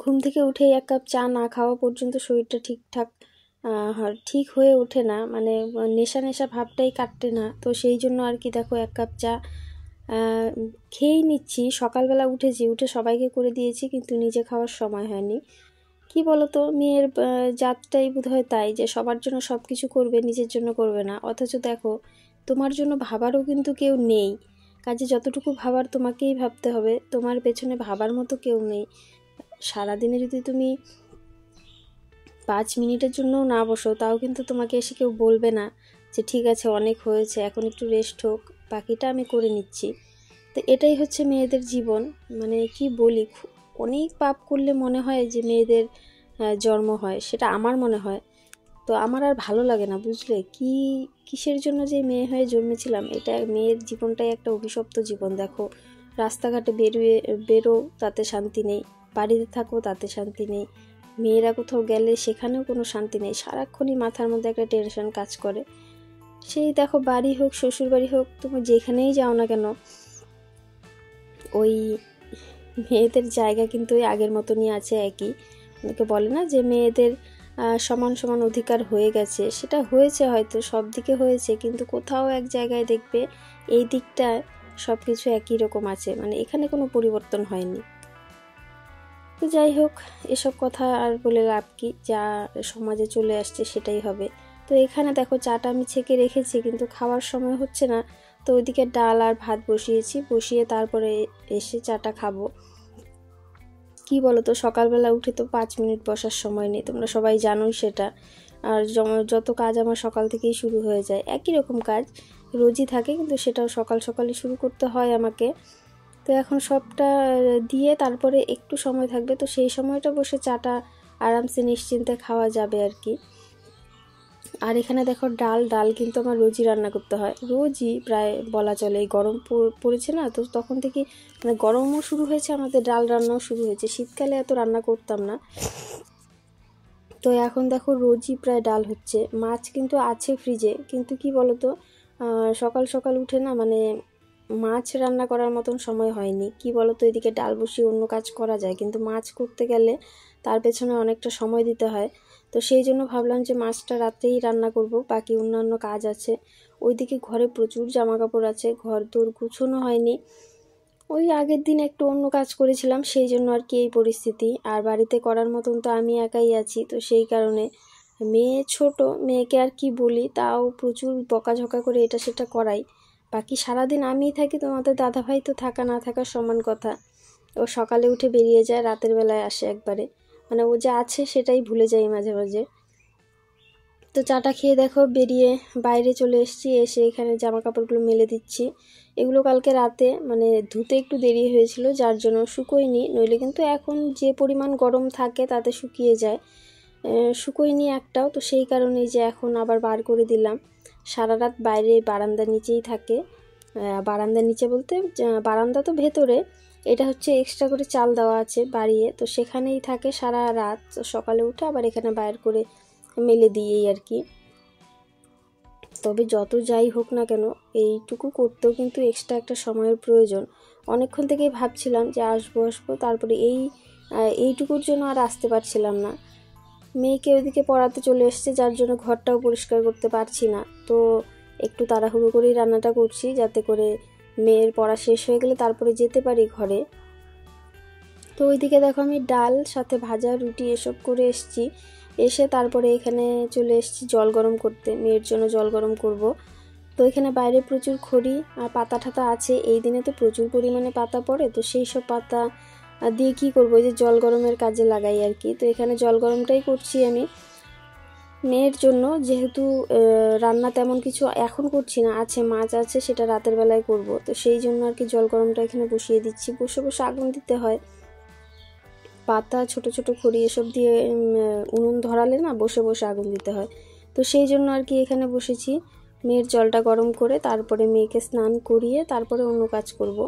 ঘুম থেকে উঠেই এক কাপ চা না খাওয়া পর্যন্ত শরীরটা ঠিকঠাক ঠিক হয়ে ওঠে না, মানে নেশা নেশা ভাবটাই কাটে না। তো সেই জন্য আর কি দেখো এক কাপ চা খেয়েই নিচ্ছি। সকালবেলা উঠেছি, উঠে সবাইকে করে দিয়েছি, কিন্তু নিজে খাওয়ার সময় হয়নি। কি বলতো, মেয়ের জাতটাই বোধহয় তাই, যে সবার জন্য সব কিছু করবে, নিজের জন্য করবে না। অথচ দেখো, তোমার জন্য ভাবারও কিন্তু কেউ নেই। কাজে যতটুকু ভাবার তোমাকেই ভাবতে হবে, তোমার পেছনে ভাবার মতো কেউ নেই। সারাদিনে যদি তুমি 5 মিনিটের জন্যও না বসো, তাও কিন্তু তোমাকে এসে কেউ বলবে না যে ঠিক আছে অনেক হয়েছে, এখন একটু রেস্ট হোক, বাকিটা আমি করে নিচ্ছি। তো এটাই হচ্ছে মেয়েদের জীবন। মানে কি বলি, অনেক পাপ করলে মনে হয় যে মেয়েদের জন্ম হয়, সেটা আমার মনে হয়। তো আমার আর ভালো লাগে না, বুঝলে, কিসের জন্য যে মেয়ে হয়ে জন্মেছিলাম। এটা মেয়ের জীবনটাই একটা অভিশপ্ত জীবন। দেখো, রাস্তাঘাটে বেরো তাতে শান্তি নেই, বাড়িতে থাকো তাতে শান্তি নেই, মেয়েরা কোথাও গেলে সেখানেও কোনো শান্তি নেই। সারাক্ষণই মাথার মধ্যে একটা টেনশন কাজ করে। সেই দেখো, বাড়ি হোক শ্বশুর বাড়ি হোক, তুমি যেখানেই যাও না কেন, ওই মেয়েদের জায়গা কিন্তু ওই আগের মতনই আছে, একই। অনেকে বলে না যে মেয়েদের সমান সমান অধিকার হয়ে গেছে, সেটা হয়েছে, হয়তো সব দিকে হয়েছে, কিন্তু কোথাও এক জায়গায় দেখবে এই দিকটায় সব কিছু একই রকম আছে, মানে এখানে কোনো পরিবর্তন হয়নি। তো যাই হোক, এসব কথা আর বলে লাভ কি, যা সমাজে চলে আসছে সেটাই হবে। তো এখানে দেখো, চাটা আমি ছেঁকে রেখেছি, কিন্তু খাওয়ার সময় হচ্ছে না। তো ওইদিকে ডাল আর ভাত বসিয়েছি, বসিয়ে তারপরে এসে চাটা খাবো। কি বলো তো, সকালবেলা উঠে তো 5 মিনিট বসার সময় নেই, তোমরা সবাই জানোই সেটা। আর যত কাজ আমার সকাল থেকেই শুরু হয়ে যায়, একই রকম কাজ রোজই থাকে, কিন্তু সেটাও সকাল সকালে শুরু করতে হয় আমাকে। তো এখন সবটা দিয়ে তারপরে একটু সময় থাকবে, তো সেই সময়টা বসে চাটা আরামসে নিশ্চিন্তে খাওয়া যাবে আর কি। আর এখানে দেখো, ডাল কিন্তু আমার রোজই রান্না করতে হয়, রোজই প্রায় বলা চলে। এই গরম পড়েছে না, তো তখন থেকে মানে গরমও শুরু হয়েছে, আমাদের ডাল রান্নাও শুরু হয়েছে। শীতকালে এত রান্না করতাম না, তো এখন দেখো রোজই প্রায় ডাল হচ্ছে। মাছ কিন্তু আছে ফ্রিজে, কিন্তু কি বলতো, সকাল সকাল উঠে না, মানে মাছ রান্না করার মতন সময় হয়নি। কি বলতো, এদিকে ডাল বসিয়ে অন্য কাজ করা যায়, কিন্তু মাছ করতে গেলে তার পেছনে অনেকটা সময় দিতে হয়। তো সেই জন্য ভাবলাম যে মাছটা রাত্রেই রান্না করব, বাকি অন্যান্য কাজ আছে। ওইদিকে ঘরে প্রচুর জামা কাপড় আছে, ঘর দোর গুছানো হয়নি। ওই আগের দিন একটু অন্য কাজ করেছিলাম, সেই জন্য আর কি এই পরিস্থিতি। আর বাড়িতে করার মতন তো আমি একাই আছি, তো সেই কারণে মেয়ে ছোট, মেয়েকে আর কি বলি, তাও প্রচুর বকাঝকা করে এটা সেটা করাই। বাকি সারাদিন আমিই থাকি, তোমাদের দাদাভাই তো থাকা না থাকার সমান কথা। ও সকালে উঠে বেরিয়ে যায়, রাতের বেলায় আসে একবারে, মানে ও যা আছে সেটাই ভুলে যাই মাঝে মাঝে। তো চাটা খেয়ে দেখো বেরিয়ে বাইরে চলে এসেছি, এসে এখানে জামা কাপড়গুলো মেলে দিচ্ছি। এগুলো কালকে রাতে মানে ধুতে একটু দেরি হয়েছিল, যার জন্য শুকোয়নি, নইলে কিন্তু এখন যে পরিমাণ গরম থাকে তাতে শুকিয়ে যায়। শুকোয়নি একটাও, তো সেই কারণেই যে এখন আবার বার করে দিলাম। সারা রাত বাইরে বারান্দার নিচেই থাকে। বারান্দার নিচে বলতে বারান্দা তো ভেতরে, এটা হচ্ছে এক্সট্রা করে চাল দেওয়া আছে বাড়িয়ে, তো সেখানেই থাকে সারা রাত। সকালে উঠে আবার এখানে বাইর করে মেলে দিয়েই আর কি। তবে যত যাই হোক না কেন, এইটুকু করতেও কিন্তু এক্সট্রা একটা সময়ের প্রয়োজন। অনেকক্ষণ থেকেই ভাবছিলাম যে আসবো, তারপরে এইটুকুর জন্য আর আসতে পারছিলাম না। মেয়েকে ওইদিকে পড়াতে চলে এসছে, যার জন্য ঘরটাও পরিষ্কার করতে পারছি না। তো একটু তাড়াহুড়ো করেই রান্নাটা করছি, যাতে করে মেয়ের পড়া শেষ হয়ে গেলে তারপরে যেতে পারি ঘরে। তো ওইদিকে দেখো, আমি ডাল সাথে ভাজা রুটি এসব করে এসছি। এসে তারপরে এখানে চলে এসেছি জল গরম করতে, মেয়ের জন্য জল গরম করব। তো এখানে বাইরে প্রচুর খড়ি আর পাতা ঠাতা আছে, এই দিনে তো প্রচুর পরিমাণে পাতা পড়ে, তো সেই সব পাতা দিয়ে কি করবো, যে জল গরমের কাজে লাগাই আর কি। তো এখানে জল গরমটাই করছি আমি মেয়ের জন্য, যেহেতু রান্না তেমন কিছু এখন করছি না, আছে মাছ আছে, সেটা রাতের বেলায় করব। তো সেই জন্য আর কি জল গরমটা এখানে বসিয়ে দিচ্ছি। বসে বসে আগুন দিতে হয়, পাতা ছোট ছোট খড়ি এসব দিয়ে উনুন ধরালে না, বসে বসে আগুন দিতে হয়। তো সেই জন্য আর কি এখানে বসেছি। মেয়ের জলটা গরম করে তারপরে মেয়েকে স্নান করিয়ে তারপরে অন্য কাজ করব।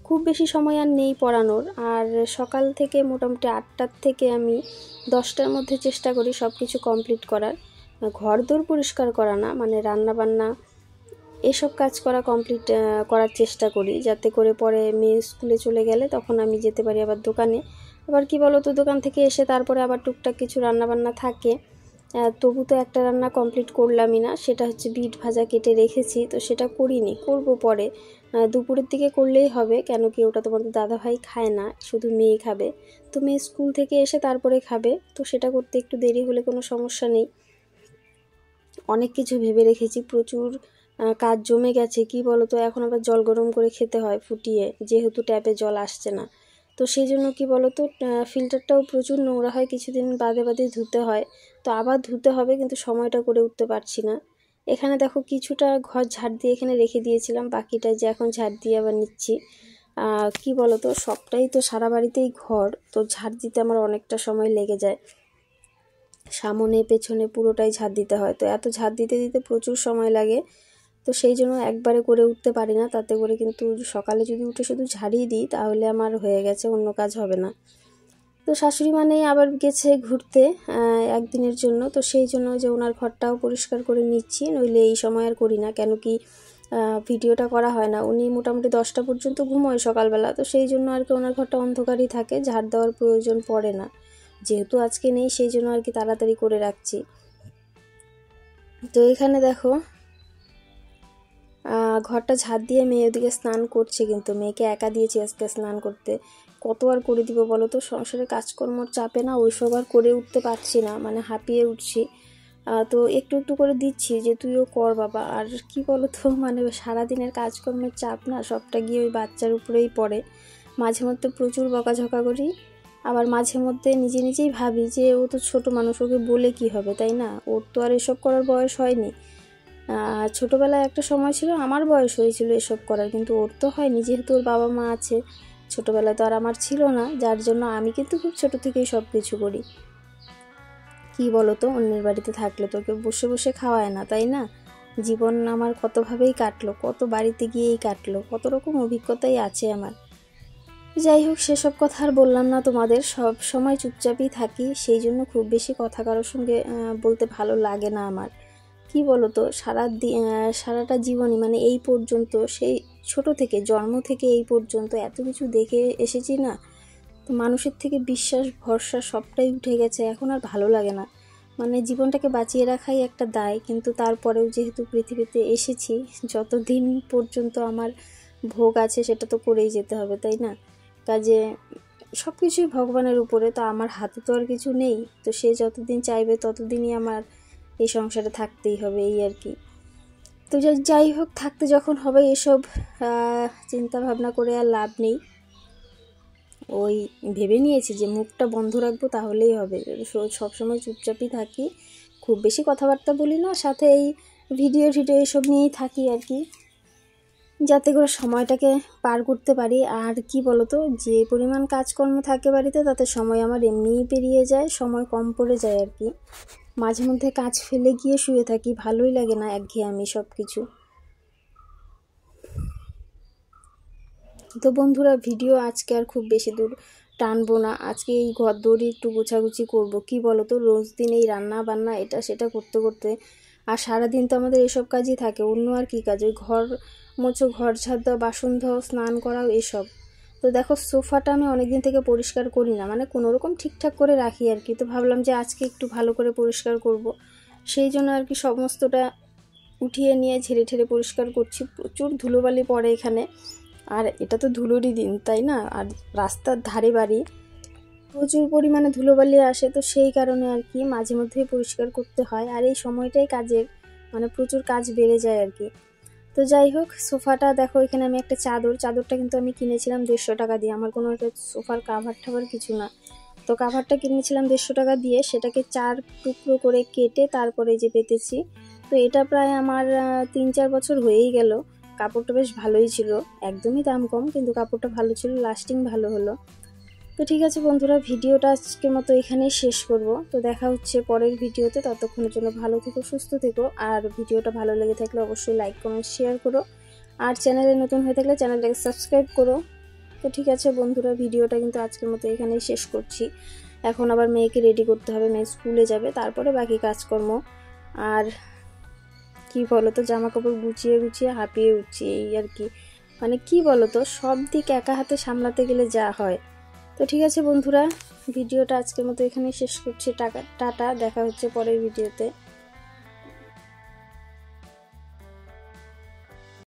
খুব বেশি সময় আর নেই পড়ানোর। আর সকাল থেকে মোটামুটি 8টার থেকে আমি 10টার মধ্যে চেষ্টা করি সব কিছু কমপ্লিট করার। ঘর দোর পরিষ্কার করা না, মানে রান্না বান্না এসব কাজ কমপ্লিট করার চেষ্টা করি, যাতে করে পরে মেয়ে স্কুলে চলে গেলে তখন আমি যেতে পারি আবার দোকানে। আবার কি বলো তো, দোকান থেকে এসে তারপরে আবার টুকটাক কিছু রান্নাবান্না থাকে, তবু তো একটা রান্না কমপ্লিট করলামই না, সেটা হচ্ছে বিট ভাজা কেটে রেখেছি, তো সেটা করিনি, করব পরে, দুপুরের দিকে করলেই হবে। কেন কি ওটা তোমাদের দাদাভাই খায় না, শুধু মেয়ে খাবে, তো মেয়ে স্কুল থেকে এসে তারপরে খাবে, তো সেটা করতে একটু দেরি হলে কোনো সমস্যা নেই। অনেক কিছু ভেবে রেখেছি, প্রচুর কাজ জমে গেছে। কি বলো তো, এখন আবার জল গরম করে খেতে হয় ফুটিয়ে, যেহেতু ট্যাপে জল আসছে না, তো সেই জন্য কি বলো তো, ফিল্টারটাও প্রচুর নোংরা হয়, কিছুদিন বাদে বাদে ধুতে হয়, তো আবার ধুতে হবে, কিন্তু সময়টা করে উঠতে পারছি না। এখানে দেখো কিছুটা ঘর ঝাড় দিয়ে এখানে রেখে দিয়েছিলাম, বাকিটা যে এখন ঝাড় দিয়ে আবার নিচ্ছি। কি বলো তো, সবটাই তো সারা বাড়িতেই ঘর, তো ঝাড় দিতে আমার অনেকটা সময় লেগে যায়, সামনে পেছনে পুরোটাই ঝাড় দিতে হয়, তো এত ঝাড় দিতে দিতে প্রচুর সময় লাগে, তো সেই জন্য একবারে করে উঠতে পারি না। তাতে করে কিন্তু সকালে যদি উঠে শুধু ঝাড়িয়ে দিই তাহলে আমার হয়ে গেছে, অন্য কাজ হবে না। তো শাশুড়ি মানে আবার গেছে ঘুরতে একদিনের জন্য, তো সেই জন্য যে ওনার ঘরটাও পরিষ্কার করে নিচ্ছি, নইলে এই সময় আর করি না। কেন কি ভিডিওটা করা হয় না, উনি মোটামুটি 10টা পর্যন্ত ঘুমোয় সকালবেলা, তো সেই জন্য আর কি ওনার ঘরটা অন্ধকারই থাকে, ঝাড় দেওয়ার প্রয়োজন পড়ে না, যেহেতু আজকে নেই সেই জন্য আর কি তাড়াতাড়ি করে রাখছি। তো এখানে দেখো ঘরটা ঝাড় দিয়ে মেয়ে ওদিকে স্নান করছে, কিন্তু মেয়েকে একা দিয়েছি আজকে স্নান করতে, কত আর করে দিব বলো তো, সংসারে কাজকর্মর চাপে না ওইসব আর করে উঠতে পারছি না, মানে হাঁপিয়ে উঠছি। তো একটু একটু করে দিচ্ছি যে তুইও কর বাবা। আর কি বলো তো, মানে সারাদিনের কাজকর্মের চাপ না, সবটা গিয়ে ওই বাচ্চার উপরেই পড়ে। মাঝে মধ্যে প্রচুর বকাঝকা করি, আবার মাঝে মধ্যে নিজে নিজেই ভাবি যে ও তো ছোট মানুষ, ওকে বলে কি হবে, তাই না, ওর তো আর এসব করার বয়স হয়নি। ছোটোবেলায় একটা সময় ছিল আমার বয়স হয়েছিল এসব করার, কিন্তু ওর তো হয়নি, যেহেতু ওর বাবা মা আছে। ছোটোবেলায় তো আর আমার ছিল না, যার জন্য আমি কিন্তু খুব ছোটো থেকেই সব কিছু করি। কি বলো তো, অন্যের বাড়িতে থাকলে তো কেউ বসে বসে খাওয়ায় না, তাই না। জীবন আমার কতভাবেই কাটলো, কত বাড়িতে গিয়েই কাটলো, কত রকম অভিজ্ঞতাই আছে আমার। যাই হোক, সেসব কথা আর বললাম না তোমাদের, সব সময় চুপচাপই থাকি, সেই জন্য খুব বেশি কথা কারোর সঙ্গে বলতে ভালো লাগে না আমার। কি বলো তো, সারাটা জীবনই মানে এই পর্যন্ত, সেই ছোট থেকে জন্ম থেকে এই পর্যন্ত এত কিছু দেখে এসেছি না, তো মানুষের থেকে বিশ্বাস ভরসা সবটাই উঠে গেছে, এখন আর ভালো লাগে না। মানে জীবনটাকে বাঁচিয়ে রাখাই একটা দায়, কিন্তু তারপরেও যেহেতু পৃথিবীতে এসেছি, যতদিন পর্যন্ত আমার ভোগ আছে সেটা তো করেই যেতে হবে, তাই না। কাজে সব কিছুই ভগবানের উপরে, তো আমার হাতে তো আর কিছু নেই, তো সে যতদিন চাইবে ততদিনই আমার এই সংসারে থাকতেই হবে, এই আর কি। তো যাই হোক, থাকতে যখন হবে এসব চিন্তা ভাবনা করে আর লাভ নেই, ওই ভেবে নিয়েছি যে মুখটা বন্ধ রাখবো তাহলেই হবে, সবসময় চুপচাপই থাকি, খুব বেশি কথাবার্তা বলি না, সাথে এই ভিডিও এসব নিয়েই থাকি আর কি, যাতে করে সময়টাকে পার করতে পারি। আর কি বলতো, যে পরিমাণ কাজকর্ম থাকে বাড়িতে, তাতে সময় আমার এমনিই পেরিয়ে যায়, সময় কম পড়ে যায় আর কি। মাঝে মধ্যে কাজ ফেলে গিয়ে শুয়ে থাকি, ভালোই লাগে না, একঘেয়েমি সব কিছু। তো বন্ধুরা, ভিডিও আজকে আর খুব বেশি দূর টানবো না, আজকে এই ঘর দৌড়ি একটু গোছাগুছি করব। কি বলো তো, রোজ দিন এই রান্না বান্না এটা সেটা করতে করতে, আর সারাদিন তো আমাদের এসব কাজই থাকে, অন্য আর কি কাজ, ওই ঘর মোছো, ঘর ঝাড় দাও, বাসন ধোও, স্নান করাও, এসব। তো দেখো, সোফাটা আমি অনেকদিন থেকে পরিষ্কার করি না, মানে কোনোরকম ঠিকঠাক করে রাখি আর কি, তো ভাবলাম যে আজকে একটু ভালো করে পরিষ্কার করব, সেই জন্য আর কি সমস্তটা উঠিয়ে নিয়ে ঝেড়ে ঠেড়ে পরিষ্কার করছি। প্রচুর ধুলোবালি পড়ে এখানে, আর এটা তো ধুলোরই দিন, তাই না, আর রাস্তার ধারে বাড়ি, প্রচুর পরিমাণে ধুলোবালি আসে, তো সেই কারণে আর কি মাঝে মধ্যেই পরিষ্কার করতে হয়, আর এই সময়টাই কাজের, মানে প্রচুর কাজ বেড়ে যায় আর কি। তো যাই হোক, সোফাটা দেখো, এখানে আমি একটা চাদরটা কিন্তু আমি কিনেছিলাম 150 টাকা দিয়ে, আমার কোনো একটা সোফার কাভার টাভার কিছু না, তো কাভারটা কিনেছিলাম 150 টাকা দিয়ে, সেটাকে 4 টুকরো করে কেটে তারপরে যে পেতেছি। তো এটা প্রায় আমার 3-4 বছর হয়েই গেল, কাপড়টা বেশ ভালোই ছিল, একদমই দাম কম, কিন্তু কাপড়টা ভালো ছিল, লাস্টিং ভালো হলো। তো ঠিক আছে বন্ধুরা, ভিডিওটা আজকের মতো এখানেই শেষ করব, তো দেখা হচ্ছে পরের ভিডিওতে, ততক্ষণের জন্য ভালো থেকো, সুস্থ থেকো, আর ভিডিওটা ভালো লেগে থাকলে অবশ্যই লাইক কমেন্ট শেয়ার করো, আর চ্যানেলে নতুন হয়ে থাকলে চ্যানেলটাকে সাবস্ক্রাইব করো। তো ঠিক আছে বন্ধুরা, ভিডিওটা কিন্তু আজকের মতো এখানেই শেষ করছি, এখন আবার মেয়েকে রেডি করতে হবে, মেয়ে স্কুলে যাবে, তারপরে বাকি কাজকর্ম। আর কি বলো তো, জামা কাপড় গুছিয়ে গুছিয়ে হাঁপিয়ে উঠছি, এই আর কি, মানে কি বলো তো, সব দিক একা হাতে সামলাতে গেলে যা হয়। তো ঠিক আছে বন্ধুরা, ভিডিওটা আজকের মতো এখানেই শেষ করছি। টাটা, দেখা হচ্ছে পরের ভিডিওতে।